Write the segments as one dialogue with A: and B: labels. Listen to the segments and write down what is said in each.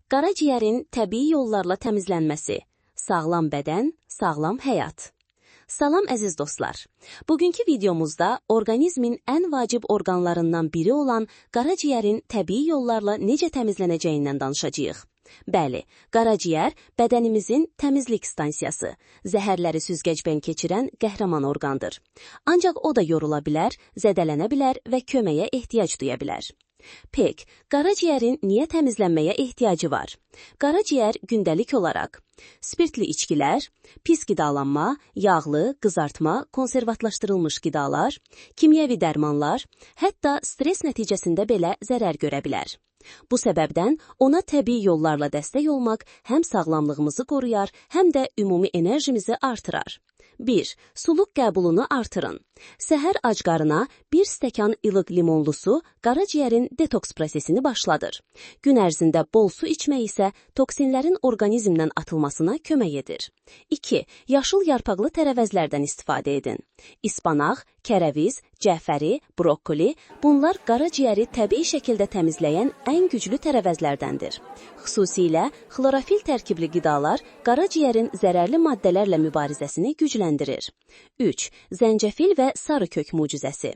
A: Qaraciyərin təbii yollarla təmizlənməsi, sağlam bədən, sağlam həyat. Salam əziz dostlar. Bugünkü videomuzda orqanizmin ən vacib orqanlarından biri olan qaraciyərin təbii yollarla necə təmizlənəcəyindən danışacağıq. Bəli, qaraciyər bədənimizin təmizlik stansiyası, zəhərləri süzgəcdən keçirən qəhrəman orqandır. Ancaq o da yorula bilər, zədələnə bilər və köməyə ehtiyac duya bilər. Peki, qaraciyərin niyə təmizlənməyə ehtiyacı var? Qaraciyər gündəlik olaraq spirtli içkilər, pis qidalanma, yağlı, qızartma, konservatlaşdırılmış qidalar, kimyəvi dərmanlar, hətta stres nəticəsində belə zərər görə bilər. Bu səbəbdən ona təbii yollarla dəstək olmaq həm sağlamlığımızı qoruyar, həm də ümumi enerjimizi artırar. 1. Suluq qəbulunu artırın. Səhər ac qarına 1 stəkan ilıq limonlu su qaraciyərin detoks prosesini başladır. Gün ərzində bol su içmək isə toksinlərin orqanizmdən atılmasına kömək edir. 2. Yaşıl yarpaqlı tərəvəzlərdən istifadə edin. İspanaq, kərəviz, cəfəri, brokkoli, bunlar qaraciyəri təbii şəkildə təmizləyən ən güclü tərəvəzlərdəndir. Xüsusilə xlorofil tərkibli qidalar qaraciyərin zərərli maddələrlə mübarizəsini gücləndirir. 3. Zəncəfil və sarı kök mucizəsi.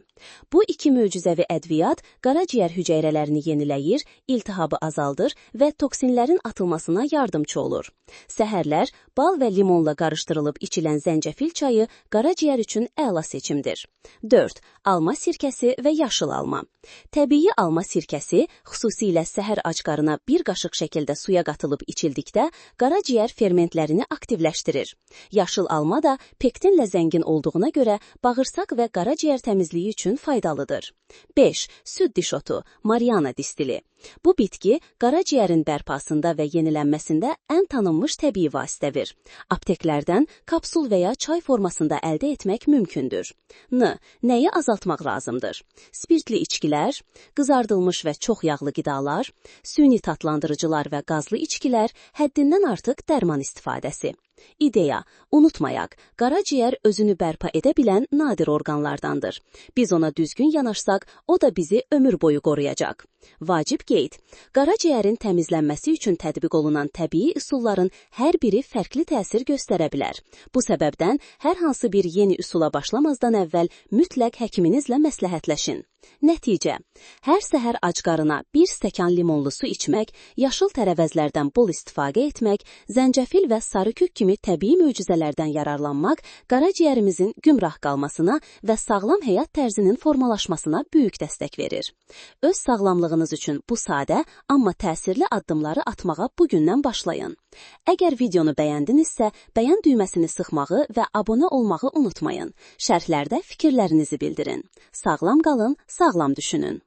A: Bu iki möcüzəvi ədviyyat qaraciyər hüceyrələrini yeniləyir, iltihabı azaldır və toksinlərin atılmasına yardımcı olur. Səhərlər bal və limonla qarışdırılıb içilən zəncəfil çayı qaraciyər üçün əla seçimdir. 4. Alma sirkəsi və yaşıl alma. Təbii alma sirkəsi, xüsusilə səhər ac qarına 1 qaşıq şəkildə suya qatılıb içildikdə qaraciyər fermentlərini aktivləşdirir. Yaşıl alma da pektinlə zəngin olduğuna görə bağırsaq və qaraciyər təmizliyi üçün faydalıdır. 5. Süd dişotu, Mariana distili. Bu bitki qaraciyərin bərpasında və yenilənməsində ən tanınmış təbii vasitədir. Apteklərdən kapsul və ya çay formasında əldə etmək mümkündür. N. Nəyi azaltmaq lazımdır? Spirtli içkilər, qızardılmış və çox yağlı qidalar, süni tatlandırıcılar və qazlı içkilər, həddindən artıq dərman istifadəsi. İdeya, unutmayaq, qaraciyər özünü bərpa edə bilən nadir orqanlardandır. Biz ona düzgün yanaşsaq, o da bizi ömür boyu qoruyacaq. Vacib qeyd, qaraciyərin təmizlənməsi üçün tətbiq olunan təbii üsulların hər biri fərqli təsir göstərə bilər. Bu səbəbdən hər hansı bir yeni üsula başlamazdan əvvəl mütləq həkiminizlə məsləhətləşin. Nəticə, hər səhər ac qarına 1 stəkan limonlu su içmək, yaşıl tərəvəzlərdən bol istifadə etmək, zəncəfil və sarı kök kimi təbii möcüzələrdən yararlanmaq qaraciyərimizin gümrah qalmasına və sağlam həyat tərzinin formalaşmasına böyük dəstək verir. Öz sağlamlığınız üçün bu sadə, amma təsirli addımları atmağa bugündən başlayın. Əgər videonu bəyəndinizsə, bəyən düyməsini sıxmağı və abunə olmağı unutmayın. Şərhlərdə fikirlərinizi bildirin. Sağlam qalın, sağlam düşünün.